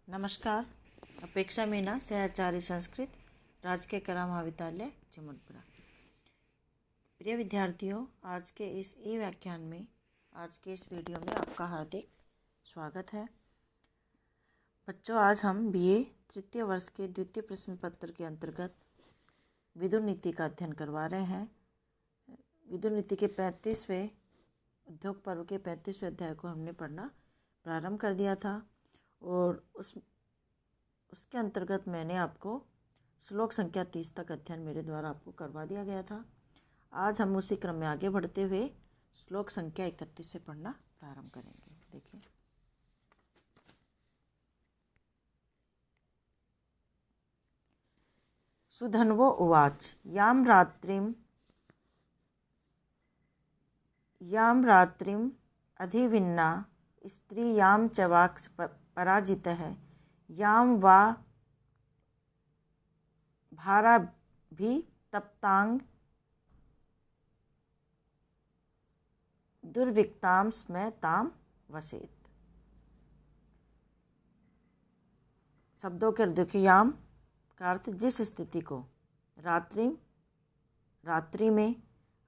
नमस्कार। अपेक्षा मीना, सहचारी संस्कृत, राजकीय कला महाविद्यालय जमुनपुरा। प्रिय विद्यार्थियों, आज के इस व्याख्यान में, आज के इस वीडियो में आपका हार्दिक स्वागत है। बच्चों, आज हम BA तृतीय वर्ष के द्वितीय प्रश्न पत्र के अंतर्गत विदुर नीति का अध्ययन करवा रहे हैं। विदुर नीति के 35वें उद्योग पर्व के 35वें अध्याय को हमने पढ़ना प्रारंभ कर दिया था और उसके अंतर्गत मैंने आपको श्लोक संख्या 30 तक अध्ययन मेरे द्वारा आपको करवा दिया गया था। आज हम उसी क्रम में आगे बढ़ते हुए श्लोक संख्या 31 से पढ़ना प्रारंभ करेंगे। देखिए, सुधन्वो उवाच यां रात्रिम अधिविन्ना स्त्री यां च वाक् पराजितः यां वा भाराभितप्तां दुर्विक्तां स्म तां वसेत्। शब्दों के देखिए, याम का अर्थ जिस स्थिति को, रात्रि में,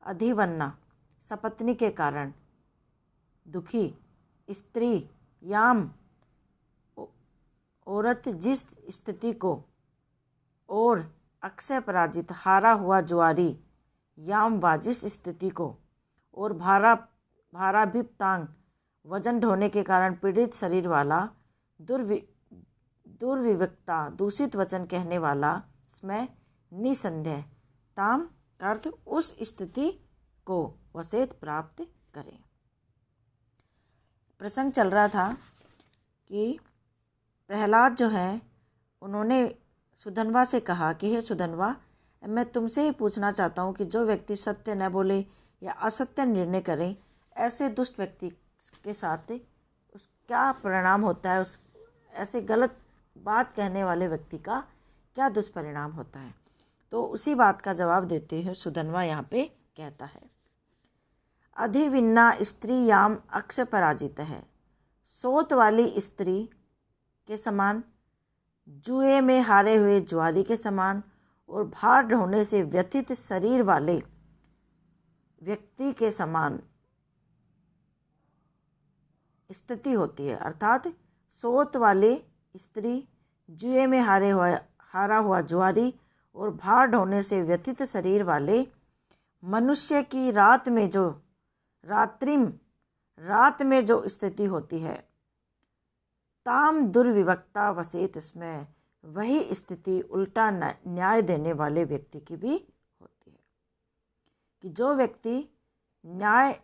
अधिवन्ना सपत्नी के कारण, दुखी, स्त्री, याम औरत जिस स्थिति को, और अक्षय पराजित हारा हुआ जुआरी, याम वा जिस स्थिति को, और भाराभिप्तांग वजन ढोने के कारण पीड़ित शरीर वाला, दुर्विवक्ता दूषित वचन कहने वाला, स्मय निसंदेह, ताम का अर्थ उस स्थिति को वसेत प्राप्त करें। प्रसंग चल रहा था कि प्रहलाद जो है, उन्होंने सुधन्वा से कहा कि हे सुधन्वा, मैं तुमसे ही पूछना चाहता हूँ कि जो व्यक्ति सत्य न बोले या असत्य निर्णय करे, ऐसे दुष्ट व्यक्ति के साथ क्या परिणाम होता है, उस ऐसे गलत बात कहने वाले व्यक्ति का क्या दुष्परिणाम होता है। तो उसी बात का जवाब देते हुए सुधन्वा यहाँ पे कहता है, अधिविन्ना स्त्री याम अक्ष पराजित है। सोत वाली स्त्री के समान, जुए में हारे हुए जुआरी के समान, और भार ढोने से व्यथित शरीर वाले व्यक्ति के समान स्थिति होती है। अर्थात सोत वाले स्त्री, जुए में हारा हुआ जुआरी और भार ढोने से व्यथित शरीर वाले मनुष्य की रात में जो स्थिति होती है, ताम दुर्विवक्ता वसेत स्मय, वही स्थिति उल्टा न्याय देने वाले व्यक्ति की भी होती है। कि जो व्यक्ति न्याय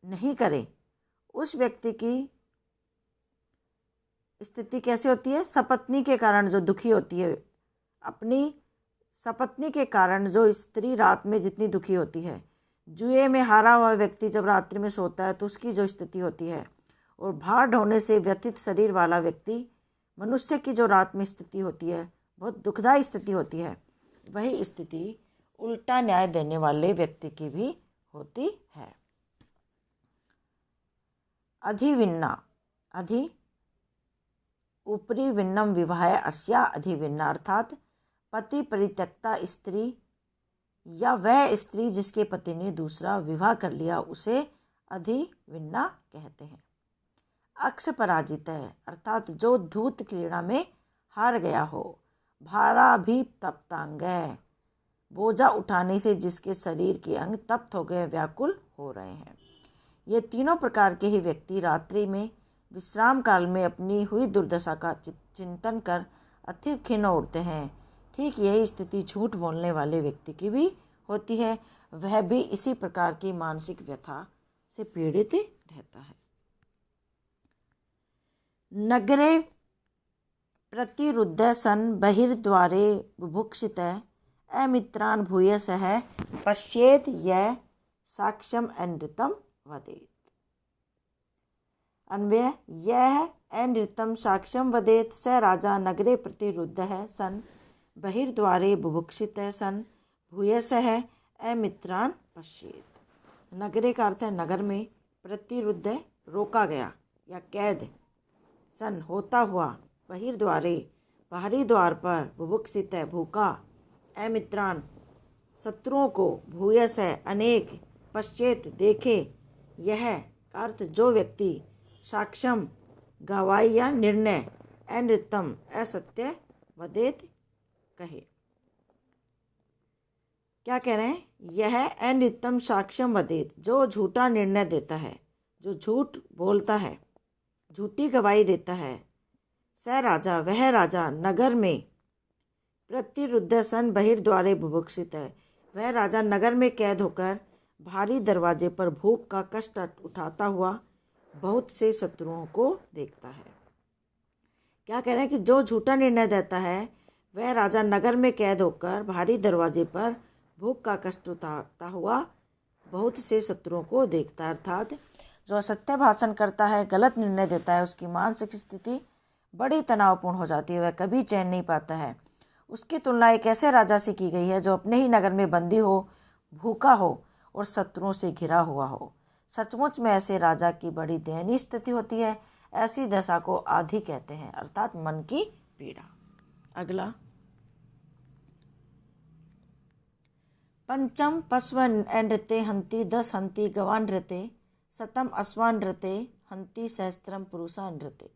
नहीं करे, उस व्यक्ति की स्थिति कैसे होती है? सपत्नी के कारण जो दुखी होती है, अपनी सपत्नी के कारण जो स्त्री रात में जितनी दुखी होती है, जुए में हारा हुआ व्यक्ति जब रात्रि में सोता है तो उसकी जो स्थिति होती है, और भार ढोने से व्यथित शरीर वाला व्यक्ति, मनुष्य की जो रात में स्थिति होती है, बहुत दुखदायी स्थिति होती है, वही स्थिति उल्टा न्याय देने वाले व्यक्ति की भी होती है। अधिविन्ना, अधि ऊपरी विन्नम विवाह अस्या अधिविन्ना, अर्थात पति परित्यक्ता स्त्री या वह स्त्री जिसके पति ने दूसरा विवाह कर लिया, उसे अधिविन्ना कहते हैं। अक्ष पराजित है, अर्थात जो धूत क्रीड़ा में हार गया हो। भाराभितप्तांग, बोझा उठाने से जिसके शरीर के अंग तप्त हो गए, व्याकुल हो रहे हैं। ये तीनों प्रकार के ही व्यक्ति रात्रि में विश्राम काल में अपनी हुई दुर्दशा का चिंतन कर अति खिन्न उठते हैं। ठीक यही स्थिति झूठ बोलने वाले व्यक्ति की भी होती है। वह भी इसी प्रकार की मानसिक व्यथा से पीड़ित रहता है। नगरे प्रतिरुद्ध सन बहिर्द्वारे बुभुक्षित अमित्रान् भूयसः पश्येत् यः साक्ष्यम् अनृतं वदेत्। अन्वय, यह अनृतं साक्ष्यं वदेत् स राजा नगरे प्रतिरुद्धः सन बहिर्द्वारे बुभुक्षितः सन भूयसः अमित्रान् पश्येत्। नगरे का अर्थ है नगर में, प्रतिरुद्ध रोका गया या कैद, सन होता हुआ बहिर्द्वारे बाहरी द्वार पर बुभुक्षित भूखा अमित्रान शत्रुओं को भूयस अनेक पश्चेत देखे। यह अर्थ जो व्यक्ति साक्ष्यम गवाही या निर्णय अनृतम असत्य वदेत कहे। क्या कह रहे हैं? यह अनृतम साक्ष्यम वदेत, जो झूठा निर्णय देता है, जो झूठ बोलता है, झूठी गवाही देता है। स राजा, वह राजा नगर में प्रतिरुद्ध सन बहिर्द्वारे बुभुक्षित है, वह राजा नगर में कैद होकर भारी दरवाजे पर भूख का कष्ट उठाता हुआ बहुत से शत्रुओं को देखता है। क्या कह रहे हैं कि जो झूठा निर्णय देता है वह राजा नगर में कैद होकर भारी दरवाजे पर भूख का कष्ट उठाता हुआ बहुत से शत्रुओं को देखता है। अर्थात जो असत्य भाषण करता है, गलत निर्णय देता है, उसकी मानसिक स्थिति बड़ी तनावपूर्ण हो जाती है, वह कभी चैन नहीं पाता है। उसकी तुलना एक ऐसे राजा से की गई है जो अपने ही नगर में बंदी हो, भूखा हो और शत्रुओं से घिरा हुआ हो। सचमुच में ऐसे राजा की बड़ी दयनीय स्थिति होती है। ऐसी दशा को आधि कहते हैं, अर्थात मन की पीड़ा। अगला, पंचम पशवन नृत्य हंति 10 हंति गवान नृत्य शतम अश्वान नृत्य हंति सहस्त्रम पुरुषा नृत्य।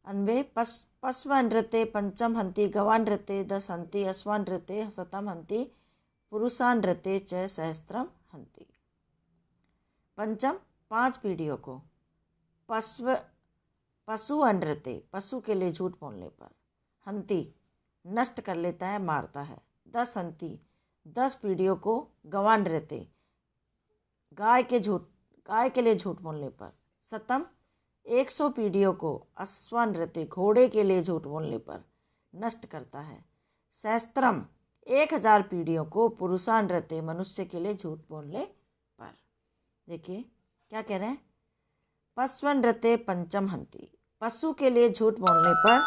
अन्वे पशव नृत्य पंचम हंति गवान नृत्य 10 हंति अश्वान नृत्य शतम हंति पुरुषा नृत्य च सहस्त्रम हंति। पंचम 5 पीढ़ियों को, पशु नृत्य पशु के लिए झूठ बोलने पर, हंति नष्ट कर लेता है, मारता है। 10 हंति 10 पीढ़ियों को, गवान नृत्य गाय के लिए झूठ बोलने पर। शतम 100 पीढ़ियों को, अश्वान नृत्य घोड़े के लिए झूठ बोलने पर नष्ट करता है। सहस्त्रम 1000 पीढ़ियों को, पुरुषा नृत्य मनुष्य के लिए झूठ बोलने पर। देखिए क्या कह रहे हैं? पशु नृत्य पंचम हंति, पशु के लिए झूठ बोलने पर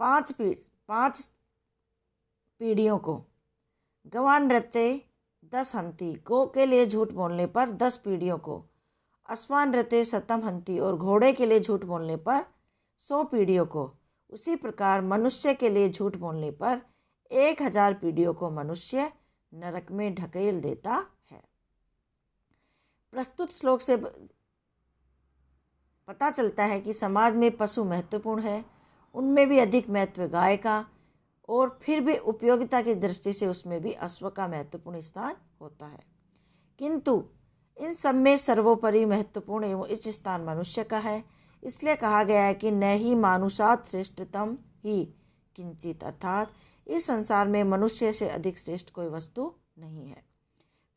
5 पीढ़ियों को, गवान नृत्य 10 हंति गो के लिए झूठ बोलने पर 10 पीढ़ियों को, अश्वान नृत्य शतम हंति और घोड़े के लिए झूठ बोलने पर 100 पीढ़ियों को। उसी प्रकार मनुष्य के लिए झूठ बोलने पर 1000 पीढ़ियों को मनुष्य नरक में ढकेल देता है। प्रस्तुत श्लोक से पता चलता है कि समाज में पशु महत्वपूर्ण है, उनमें भी अधिक महत्व गाय का, और फिर भी उपयोगिता की दृष्टि से उसमें भी अश्व का महत्वपूर्ण स्थान होता है। किंतु इन सब में सर्वोपरि महत्वपूर्ण एवं इस स्थान मनुष्य का है। इसलिए कहा गया है कि न ही मानुषात श्रेष्ठतम ही किंचित, अर्थात इस संसार में मनुष्य से अधिक श्रेष्ठ कोई वस्तु नहीं है।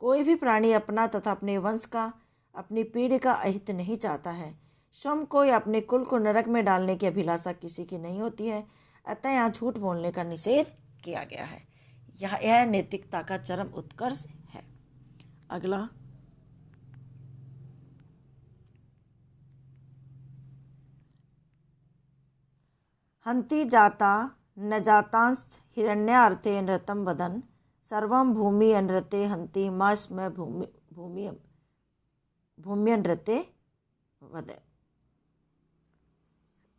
कोई भी प्राणी अपना तथा अपने वंश का, अपनी पीढ़ी का अहित नहीं चाहता है। स्वयं को या अपने कुल को नरक में डालने की अभिलाषा किसी की नहीं होती है। अतः यहाँ झूठ बोलने का निषेध किया गया है। यह नैतिकता का चरम उत्कर्ष है। अगला, हंति जाता न जातांश्च हिरण्यार्थे नृतं वदन् सर्वं भूमि अनृते हंति मा स्म भूमि अनृते वद।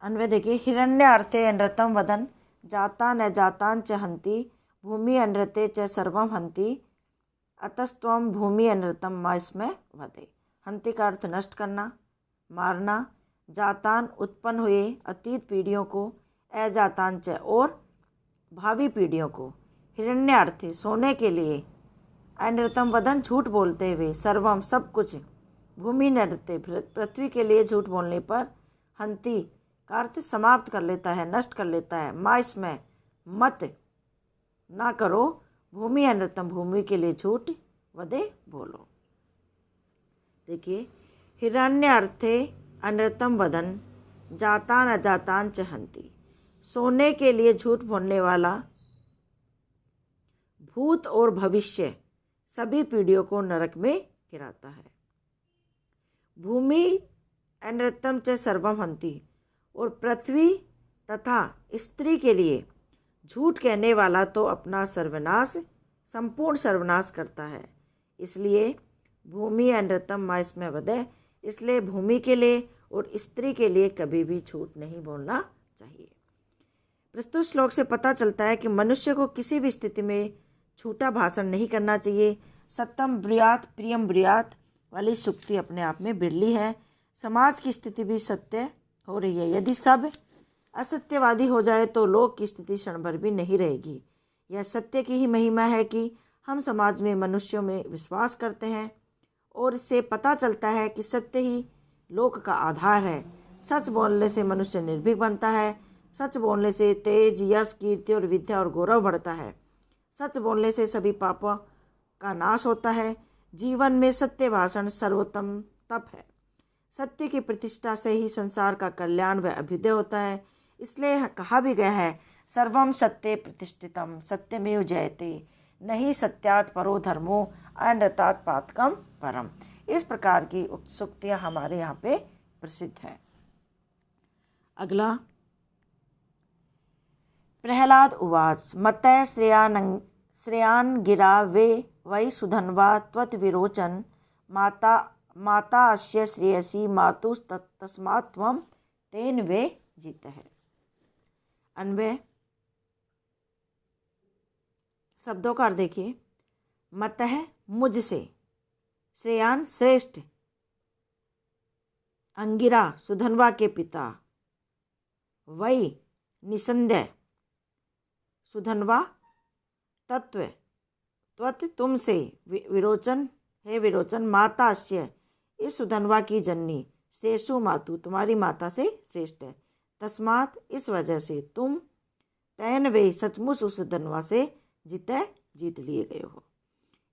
अन्वय देखिए, हिरण्यार्थे नृतं वदन् जाता न जातांच हंति भूमि अनृते च सर्वं हंति अतस्त्वं भूमि अनृतं मा स्म वदे। हंति का अर्थ नष्ट करना, मारना। जातान उत्पन्न हुए अतीत पीढ़ियों को, अजातांच और भावी पीढ़ियों को, हिरण्यार्थे सोने के लिए, अनृतम वदन झूठ बोलते हुए, सर्वम सब कुछ, भूमि नृत्य पृथ्वी के लिए झूठ बोलने पर, हंति का अर्थ समाप्त कर लेता है, नष्ट कर लेता है। मा इसमें मत ना करो, भूमि अनृतम भूमि के लिए झूठ वदे बोलो। देखिए, हिरण्यार्थे अनृतम वदन जातान अजातान च हंति, सोने के लिए झूठ बोलने वाला भूत और भविष्य सभी पीढ़ियों को नरक में गिराता है। भूमि अनृतम च सर्वम हंति, और पृथ्वी तथा स्त्री के लिए झूठ कहने वाला तो अपना सर्वनाश, संपूर्ण सर्वनाश करता है। इसलिए भूमि अनृतम मा इसमें वदे, इसलिए भूमि के लिए और स्त्री के लिए कभी भी झूठ नहीं बोलना चाहिए। प्रस्तुत श्लोक से पता चलता है कि मनुष्य को किसी भी स्थिति में झूठा भाषण नहीं करना चाहिए। सत्यम ब्रूयात् प्रियम ब्रूयात् वाली सूक्ति अपने आप में बिरली है। समाज की स्थिति भी सत्य हो रही है। यदि सब असत्यवादी हो जाए तो लोक की स्थिति क्षण भर भी नहीं रहेगी। यह सत्य की ही महिमा है कि हम समाज में मनुष्यों में विश्वास करते हैं और इससे पता चलता है कि सत्य ही लोक का आधार है। सच बोलने से मनुष्य निर्भीक बनता है। सच बोलने से तेज, यश, कीर्ति और विद्या और गौरव बढ़ता है। सच बोलने से सभी पापों का नाश होता है। जीवन में सत्य भाषण सर्वोत्तम तप है। सत्य की प्रतिष्ठा से ही संसार का कल्याण व अभ्युदय होता है। इसलिए कहा भी गया है, सर्वम सत्ये प्रतिष्ठितम सत्यमेव जयते, नहीं सत्यात् परो धर्मो अनृतात् पातकम परम। इस प्रकार की सूक्तियाँ हमारे यहाँ पे प्रसिद्ध है। अगला, प्रहलाद उवाच मतः श्रेयान् गिरा वे वै सुधन्वा त्वद्विरोचन माता अस्य श्रेयसी मातुस्तस्मात् त्वं तेन वे जितः। अन्वय, शब्दों का अर्थ देखिए। मतः मुझसे, श्रेयान श्रेष्ठ, अंगिरा सुधन्वा के पिता, वै निसंदेह, सुधन्वा तत्व, त्वत् तुमसे, विरोचन है विरोचन, माता अस्य इस सुधन्वा की जननी, श्रेषु मातु तुम्हारी माता से श्रेष्ठ है, तस्मात् इस वजह से, तुम तैन वे सचमुच उस सुधन्वा से जीत लिए गए हो।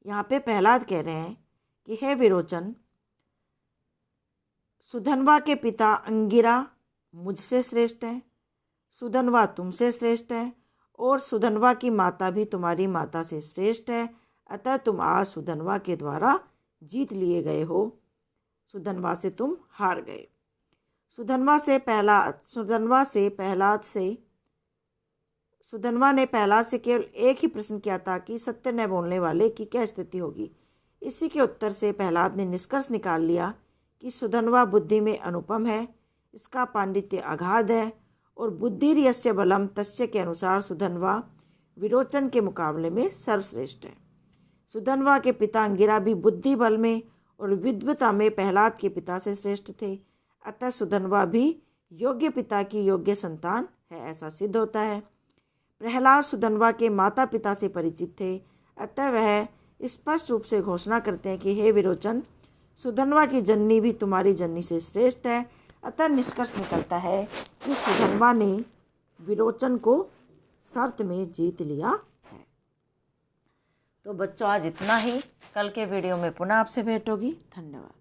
यहाँ पे प्रहलाद कह रहे हैं कि हे विरोचन, सुधन्वा के पिता अंगिरा मुझसे श्रेष्ठ है, सुधन्वा तुमसे श्रेष्ठ है और सुधन्वा की माता भी तुम्हारी माता से श्रेष्ठ है। अतः तुम आज सुधन्वा के द्वारा जीत लिए गए हो। सुधन्वा से तुम हार गए। सुधन्वा ने प्रहलाद से केवल एक ही प्रश्न किया था कि सत्य न बोलने वाले की क्या स्थिति होगी। इसी के उत्तर से प्रहलाद ने निष्कर्ष निकाल लिया कि सुधन्वा बुद्धि में अनुपम है, इसका पांडित्य अगाध है और बुद्धि यस्य बलम तस्य के अनुसार सुधन्वा विरोचन के मुकाबले में सर्वश्रेष्ठ है। सुधन्वा के पिता अंगिरा भी बुद्धि बल में और विद्वता में प्रहलाद के पिता से श्रेष्ठ थे। अतः सुधन्वा भी योग्य पिता की योग्य संतान है, ऐसा सिद्ध होता है। प्रहलाद सुधन्वा के माता पिता से परिचित थे। अतः वह स्पष्ट रूप से घोषणा करते हैं कि हे विरोचन, सुधन्वा की जननी भी तुम्हारी जननी से श्रेष्ठ है। अतः निष्कर्ष निकलता है कि सुधन्वा ने विरोचन को शर्त में जीत लिया है। तो बच्चों, आज इतना ही। कल के वीडियो में पुनः आपसे भेंट होगी। धन्यवाद।